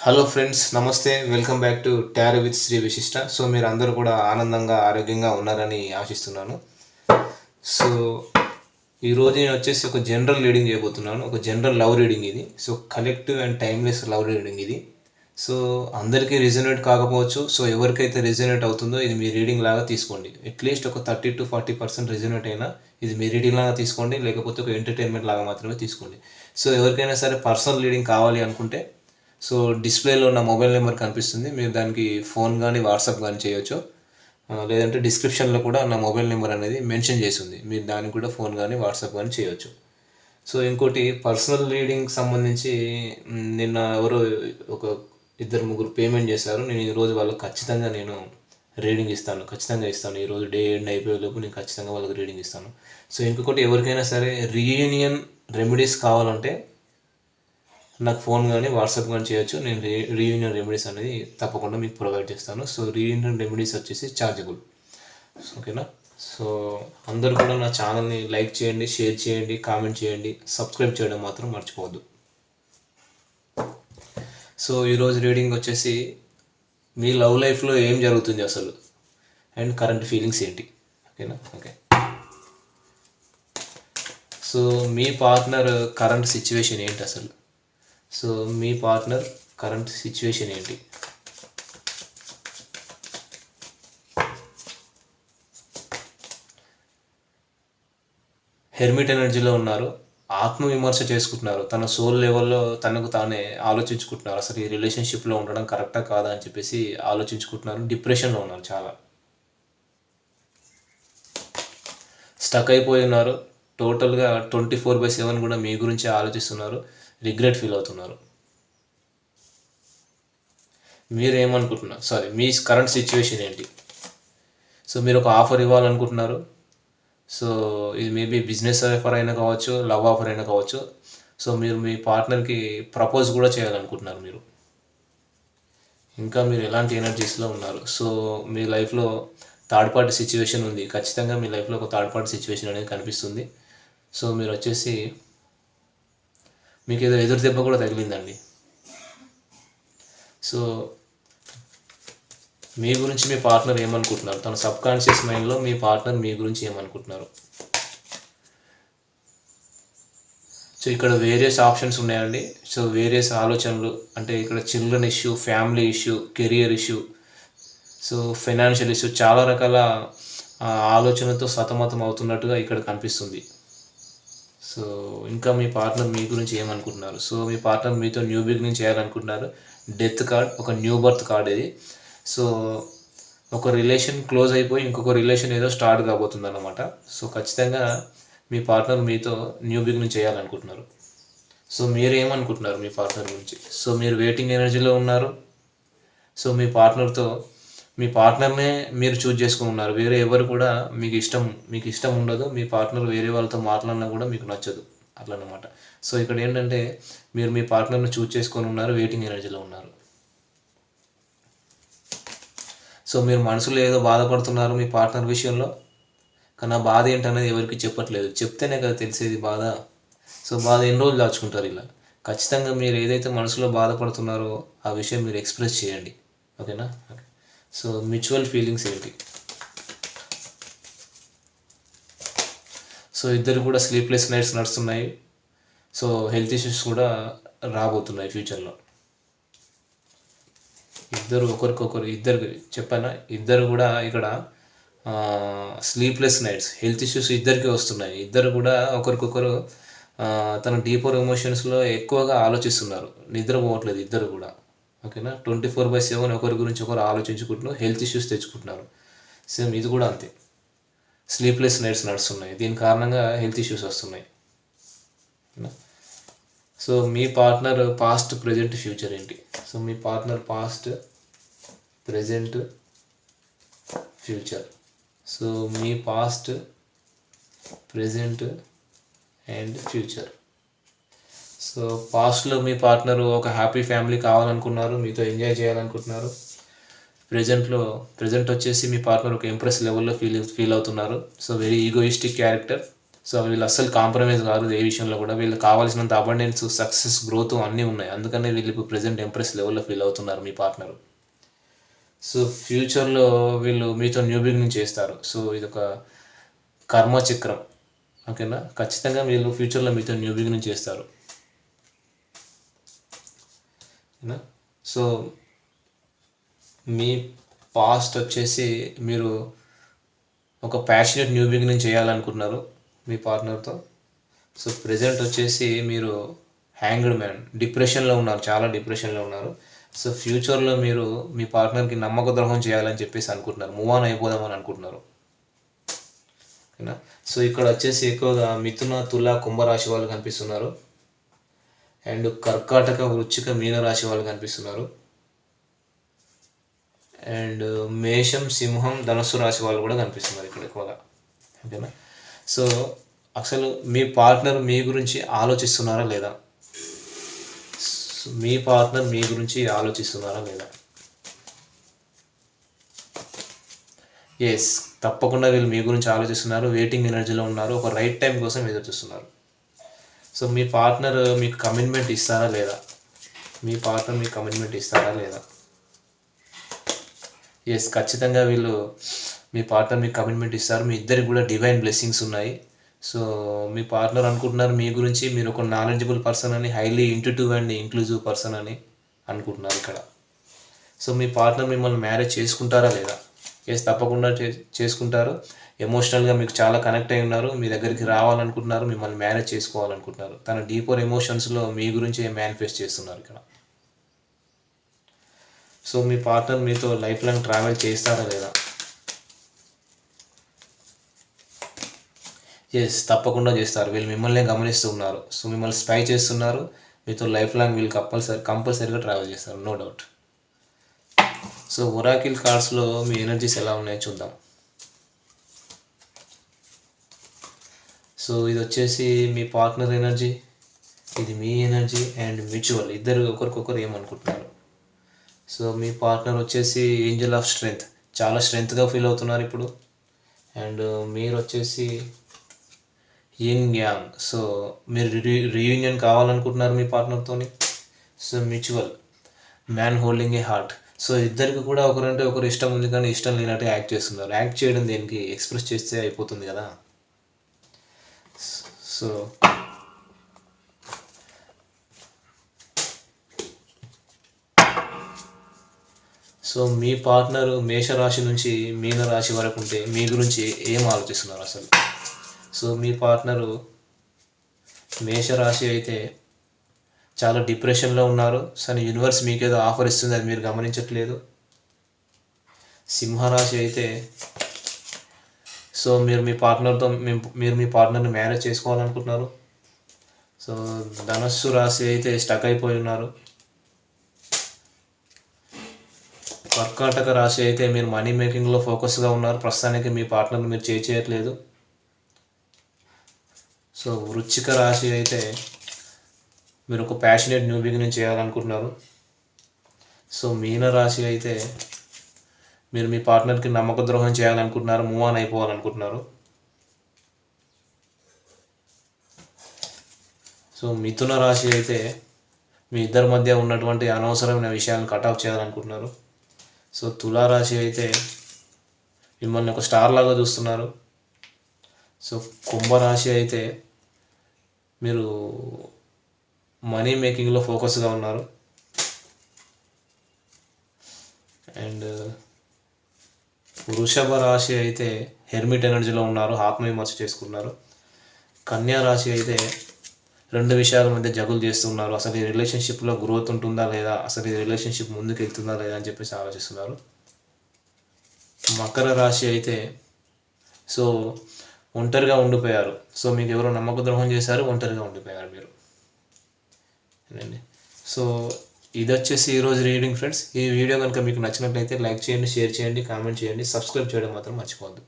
Hello friends, నమస్తే. Welcome back to tarot with Sri Vishishta. So మీరు అందరూ కూడా ఆనందంగా ఆరోగ్యంగా ఉన్నారని ఆశిస్తున్నాను. సో ఈరోజు నేను వచ్చేసి ఒక జనరల్ రీడింగ్ చేయబోతున్నాను. ఒక జనరల్ లవ్ రీడింగ్ ఇది. So collective and timeless love reading ఇది. సో అందరికీ రిజనేట్ కాకపోవచ్చు. సో ఎవరికైతే రిజనేట్ అవుతుందో ఇది మీ రీడింగ్ లాగా తీసుకోండి. అట్లీస్ట్ ఒక 30-40% రిజనేట్ అయినా ఇది మీ రీడింగ్ లాగా తీసుకోండి, లేకపోతే ఒక ఎంటర్టైన్మెంట్ లాగా మాత్రమే తీసుకోండి. సో ఎవరికైనా సరే పర్సనల్ రీడింగ్ కావాలి అనుకుంటే సో డిస్ప్లేలో ఉన్న మొబైల్ నెంబర్ కనిపిస్తుంది, మీరు దానికి ఫోన్ కానీ వాట్సాప్ కానీ చేయొచ్చు. లేదంటే డిస్క్రిప్షన్లో కూడా నా మొబైల్ నెంబర్ అనేది మెన్షన్ చేసి ఉంది, మీరు దానికి కూడా ఫోన్ కానీ వాట్సాప్ కానీ చేయొచ్చు. సో ఇంకోటి పర్సనల్ రీడింగ్కి సంబంధించి నిన్న ఎవరో ఒక 2-3 పేమెంట్ చేశారు. నేను ఈరోజు వాళ్ళకి ఖచ్చితంగా రీడింగ్ ఇస్తాను, ఖచ్చితంగా ఇస్తాను. ఈరోజు డే ఎండ్ అయిపోయేలోపు నేను ఖచ్చితంగా వాళ్ళకి రీడింగ్ ఇస్తాను. సో ఇంకొకటి ఎవరికైనా సరే రీయూనియన్ రెమెడీస్ కావాలంటే నాకు ఫోన్ కానీ వాట్సాప్ కానీ చేయొచ్చు. నేను రీయూనియన్ రెమెడీస్ అనేది తప్పకుండా మీకు ప్రొవైడ్ చేస్తాను. సో రీయూనియన్ రెమెడీస్ వచ్చేసి ఛార్జబుల్. ఓకేనా? సో అందరూ కూడా నా ఛానల్ని లైక్ చేయండి, షేర్ చేయండి, కామెంట్ చేయండి, సబ్స్క్రైబ్ చేయడం మాత్రం మర్చిపోవద్దు. సో ఈరోజు రీడింగ్ వచ్చేసి మీ లవ్ లైఫ్లో ఏం జరుగుతుంది అసలు, అండ్ కరెంట్ ఫీలింగ్స్ ఏంటి. ఓకేనా? ఓకే. సో మీ పార్ట్నర్ కరెంట్ సిచ్యువేషన్ ఏంటి అసలు? సో మీ పార్ట్నర్ కరెంట్ సిచ్యువేషన్ ఏంటి? హెర్మిట్ ఎనర్జీలో ఉన్నారు, ఆత్మవిమర్శ చేసుకుంటున్నారు, తన సోల్ లెవెల్లో తనకు తానే ఆలోచించుకుంటున్నారు. అసలు ఈ రిలేషన్షిప్లో ఉండడం కరెక్టా కాదా అని చెప్పేసి ఆలోచించుకుంటున్నారు. డిప్రెషన్లో ఉన్నారు, చాలా స్టక్ అయిపోయి ఉన్నారు. టోటల్గా 24/7 కూడా మీ గురించి ఆలోచిస్తున్నారు, రిగ్రెట్ ఫీల్ అవుతున్నారు. మీరేమనుకుంటున్నారు? మీ కరెంట్ సిచ్యువేషన్ ఏంటి? సో మీరు ఒక ఆఫర్ ఇవ్వాలనుకుంటున్నారు. సో ఇది మేబీ బిజినెస్ ఆఫర్ అయినా కావచ్చు, లవ్ ఆఫర్ అయినా కావచ్చు. సో మీరు మీ పార్ట్నర్కి ప్రపోజ్ కూడా చేయాలనుకుంటున్నారు మీరు. ఇంకా మీరు ఎలాంటి ఎనర్జీస్లో ఉన్నారు? సో మీ లైఫ్లో థర్డ్ పార్టీ సిచ్యువేషన్ ఉంది, ఖచ్చితంగా మీ లైఫ్లో ఒక థర్డ్ పార్టీ సిచ్యువేషన్ అనేది కనిపిస్తుంది. సో మీరు వచ్చేసి మీకు ఏదో ఎదురు దెబ్బ కూడా తగిలిందండి. సో మీ గురించి మీ పార్ట్నర్ ఏమనుకుంటున్నారు? తన సబ్కాన్షియస్ మైండ్లో మీ పార్ట్నర్ మీ గురించి ఏమనుకుంటున్నారు? సో ఇక్కడ వేరియస్ ఆప్షన్స్ ఉన్నాయండి. సో వేరియస్ ఆలోచనలు, అంటే ఇక్కడ children issue, family issue, career issue, so financial issue, చాలా రకాల ఆలోచనతో సతమతం అవుతున్నట్టుగా ఇక్కడ కనిపిస్తుంది. సో ఇంకా మీ పార్ట్నర్ మీ గురించి ఏమనుకుంటున్నారు? సో మీ పార్ట్నర్ మీతో న్యూ బిగినింగ్ చేయాలనుకుంటున్నారు. డెత్ కార్డ్, ఒక న్యూ బర్త్ కార్డ్ ఇది. సో ఒక రిలేషన్ క్లోజ్ అయిపోయి ఇంకొక రిలేషన్ ఏదో స్టార్ట్ కాబోతుంది అన్నమాట. సో ఖచ్చితంగా మీ పార్ట్నర్ మీతో న్యూ బిగినింగ్ చేయాలనుకుంటున్నారు. సో మీరు ఏమనుకుంటున్నారు మీ పార్ట్నర్ గురించి? సో మీరు వెయిటింగ్ ఎనర్జీలో ఉన్నారు. సో మీ పార్ట్నర్నే మీరు చూజ్ చేసుకుని ఉన్నారు. వేరే ఎవరు కూడా మీకు ఇష్టం ఉండదు. మీ పార్ట్నర్ వేరే వాళ్ళతో మాట్లాడినా కూడా మీకు నచ్చదు, అట్లా అన్నమాట. సో ఇక్కడ ఏంటంటే మీరు మీ పార్ట్నర్ని చూజ్ చేసుకొని ఉన్నారు, వెయిటింగ్ ఎనర్జీలో ఉన్నారు. సో మీరు మనసులో ఏదో బాధపడుతున్నారు మీ పార్ట్నర్ విషయంలో, కానీ ఆ బాధ ఏంటనేది ఎవరికి చెప్పట్లేదు. చెప్తేనే కదా తెలిసేది బాధ. సో బాధ ఎన్ని రోజులు దాచుకుంటారు ఇలా? ఖచ్చితంగా మీరు ఏదైతే మనసులో బాధపడుతున్నారో ఆ విషయం మీరు ఎక్స్ప్రెస్ చేయండి. ఓకేనా? ఓకే. సో మ్యూచువల్ ఫీలింగ్స్ ఏంటి? సో ఇద్దరు కూడా స్లీప్లెస్ నైట్స్ నడుస్తున్నాయి. సో హెల్త్ ఇష్యూస్ కూడా రాబోతున్నాయి ఫ్యూచర్లో. ఇద్దరు ఒకరికొకరు, ఇద్దరు కూడా ఇక్కడ స్లీప్లెస్ నైట్స్, హెల్త్ ఇష్యూస్ ఇద్దరికి వస్తున్నాయి. ఇద్దరు కూడా ఒకరికొకరు తన డీపర్ ఎమోషన్స్లో ఎక్కువగా ఆలోచిస్తున్నారు, నిద్రపోవట్లేదు ఇద్దరు కూడా. ఓకేనా? 24/7 ఒకరి గురించి ఒకరు ఆలోచించుకుంటున్నారు, హెల్త్ ఇష్యూస్ తెచ్చుకుంటున్నారు. సేమ్ ఇది కూడా అంతే, స్లీప్లెస్ నైట్స్ నడుస్తున్నాయి. దీని కారణంగా హెల్త్ ఇష్యూస్ వస్తున్నాయి. ఓకేనా? సో మీ పార్ట్నర్ పాస్ట్, ప్రజెంట్, ఫ్యూచర్ ఏంటి? సో మీ partner past, present, future. So me past, present and future. So పాస్ట్లో మీ పార్ట్నరు ఒక హ్యాపీ ఫ్యామిలీ కావాలనుకున్నారు, మీతో ఎంజాయ్ చేయాలనుకుంటున్నారు. ప్రజెంట్ వచ్చేసి మీ పార్ట్నర్ ఒక ఇంప్రెస్ లెవెల్లో ఫీల్ అవుతున్నారు. So very egoistic character. So వీళ్ళు అస్సలు కాంప్రమైజ్ కాదు ఏ విషయంలో కూడా. వీళ్ళకి కావాల్సినంత అబండెన్స్, సక్సెస్, గ్రోత్ అన్నీ ఉన్నాయి. అందుకనే వీళ్ళు ఇప్పుడు ప్రజెంట్ ఇంప్రెస్ లెవెల్లో ఫీల్ అవుతున్నారు మీ పార్ట్నర్. సో ఫ్యూచర్లో వీళ్ళు మీతో న్యూ బిగినింగ్ చేస్తారు. సో ఇది ఒక కర్మ చక్రం, ఓకేనా. ఖచ్చితంగా వీళ్ళు ఫ్యూచర్లో మీతో న్యూ బిగినింగ్ చేస్తారు, ఓకేనా. సో మీ పాస్ట్ వచ్చేసి మీరు ఒక ప్యాషనెట్ న్యూ బిగినింగ్ చేయాలనుకుంటున్నారు మీ పార్ట్నర్తో. సో ప్రజెంట్ వచ్చేసి మీరు హ్యాంగ్డ్ మ్యాన్, డిప్రెషన్లో ఉన్నారు, చాలా డిప్రెషన్లో ఉన్నారు. సో ఫ్యూచర్లో మీరు మీ పార్ట్నర్కి నమ్మక ద్రోహం చేయాలని చెప్పేసి అనుకుంటున్నారు, మూవ్ ఆన్ అయిపోదామని అనుకుంటున్నారు, ఓకేనా. సో ఇక్కడ వచ్చేసి ఎక్కువగా మిథున, తుల, కుంభరాశి వాళ్ళు కనిపిస్తున్నారు. అండ్ కర్కాటక, వృశ్చిక, మీన రాశి వాళ్ళు కనిపిస్తున్నారు. అండ్ మేషం, సింహం, ధనుస్సు రాశి వాళ్ళు కూడా కనిపిస్తున్నారు ఇక్కడ ఎక్కువగా, ఓకేనా. సో అసలు మీ పార్ట్నర్ మీ గురించి ఆలోచిస్తున్నారా లేదా? మీ పార్ట్నర్ మీ గురించి ఆలోచిస్తున్నారా లేదా? ఎస్, తప్పకుండా వీళ్ళు మీ గురించి ఆలోచిస్తున్నారు, వెయిటింగ్ ఎనర్జీలో ఉన్నారు, ఒక రైట్ టైం కోసం ఎదురు చూస్తున్నారు. సో మీ పార్ట్నర్ మీకు కమిట్మెంట్ ఇస్తారా లేదా? మీ పార్ట్నర్ మీకు కమిట్మెంట్ ఇస్తారా లేదా? ఎస్, ఖచ్చితంగా వీళ్ళు మీ పార్ట్నర్ మీకు కమిట్మెంట్ ఇస్తారు. మీ ఇద్దరికి కూడా డివైన్ బ్లెస్సింగ్స్ ఉన్నాయి. సో మీ పార్ట్నర్ అనుకుంటున్నారు మీ గురించి మీరు ఒక నాలెడ్జబుల్ పర్సన్ అని, highly intuitive and inclusive person అని అనుకుంటున్నారు ఇక్కడ. సో మీ పార్ట్నర్ మిమ్మల్ని మ్యారేజ్ చేసుకుంటారా లేదా? ఎస్, తప్పకుండా చేసుకుంటారు. ఎమోషనల్గా మీకు చాలా కనెక్ట్ అయి ఉన్నారు, మీ దగ్గరికి రావాలనుకుంటున్నారు, మిమ్మల్ని మ్యారేజ్ చేసుకోవాలనుకుంటున్నారు. తన డీపర్ ఎమోషన్స్లో మీ గురించి మేనిఫెస్ట్ చేస్తున్నారు ఇక్కడ. సో మీ పార్ట్నర్ మీతో లైఫ్ లాంగ్ ట్రావెల్ చేస్తారా లేదా? ఎస్, తప్పకుండా చేస్తారు. వీళ్ళు మిమ్మల్ని గమనిస్తూ ఉన్నారు. సో మిమ్మల్ని స్పై చేస్తున్నారు. మీతో లైఫ్ లాంగ్ వీళ్ళు కంపల్సరీగా ట్రావెల్ చేస్తారు, నో డౌట్. సో ఒరాకిల్ కార్డ్స్లో మీ ఎనర్జీస్ ఎలా ఉన్నాయో చూద్దాం. సో ఇది వచ్చేసి మీ పార్ట్నర్ ఎనర్జీ, ఇది మీ ఎనర్జీ అండ్ మ్యూచువల్, ఇద్దరు ఒకరికొకరు ఏమనుకుంటున్నారు. సో మీ పార్ట్నర్ వచ్చేసి ఏంజల్ ఆఫ్ స్ట్రెంగ్త్, చాలా స్ట్రెంగ్త్గా ఫీల్ అవుతున్నారు ఇప్పుడు. అండ్ మీరు వచ్చేసి యింగ్ యాంగ్, సో మీరు రీయూనియన్ కావాలనుకుంటున్నారు మీ పార్ట్నర్తోని. So mutual, man holding a heart. So ఇద్దరికి కూడా ఒకరంటే ఒకరు ఇష్టం ఉంది కానీ ఇష్టం లేనట్టుగా యాక్ట్ చేస్తున్నారు. యాక్ట్ చేయడం దేనికి, ఎక్స్ప్రెస్ చేస్తే అయిపోతుంది కదా. సో సో మీ పార్ట్నర్ మేషరాశి నుంచి మీనరాశి వరకు ఉంటే మీ గురించి ఏం ఆలోచిస్తున్నారు అసలు? సో మీ పార్ట్నరు మేషరాశి అయితే చాలా డిప్రెషన్లో ఉన్నారు. సో యూనివర్స్ మీకేదో ఆఫర్ ఇస్తుంది, అది మీరు గమనించట్లేదు. సింహరాశి అయితే సో మీరు మీ పార్ట్నర్ని మ్యారేజ్ చేసుకోవాలనుకుంటున్నారు. సో ధనస్సు రాశి అయితే స్టక్ అయిపోయి ఉన్నారు. కర్కాటక రాశి అయితే మీరు మనీ మేకింగ్లో ఫోకస్గా ఉన్నారు, ప్రస్తుతానికి మీ పార్ట్నర్ని మీరు చేయట్లేదు. సో వృశ్చిక రాశి అయితే మీరు ఒక ప్యాషనేట్ న్యూ బిగినింగ్ చేయాలనుకుంటున్నారు. సో మీన రాశి అయితే మీరు మీ పార్ట్నర్కి నమ్మక ద్రోహం చేయాలనుకుంటున్నారు, మూవ్ ఆన్ అయిపోవాలనుకుంటున్నారు. సో మిథున రాశి అయితే మీ ఇద్దరి మధ్య ఉన్నటువంటి అనవసరమైన విషయాలను కట్ ఆఫ్ చేయాలనుకుంటున్నారు. సో తులారాశి అయితే మిమ్మల్ని ఒక స్టార్ లాగా చూస్తున్నారు. సో కుంభరాశి అయితే మీరు మనీ మేకింగ్లో ఫోకస్గా ఉన్నారు. అండ్ వృషభ రాశి అయితే హెర్మిట్ ఎనర్జీలో ఉన్నారు, ఆత్మవిమర్శ చేసుకున్నారు. కన్యా రాశి అయితే రెండు విషయాల మధ్య జగులు చేస్తున్నారు. అసలు ఈ రిలేషన్షిప్లో గ్రోత్ ఉంటుందా లేదా, అసలు ఈ రిలేషన్షిప్ ముందుకు వెళ్తుందా లేదా అని చెప్పేసి ఆలోచిస్తున్నారు. మకర రాశి అయితే సో ఒంటరిగా ఉండిపోయారు. సో మీకు ఎవరో నమ్మక ద్రోహం చేశారు, ఒంటరిగా ఉండిపోయారు మీరు. సో ఇది వచ్చేసి ఈరోజు రీడింగ్ ఫ్రెండ్స్. ఈ వీడియో కనుక మీకు నచ్చినట్లయితే లైక్ చేయండి, షేర్ చేయండి, కామెంట్ చేయండి, సబ్స్క్రైబ్ చేయడం మాత్రం మర్చిపోవద్దు.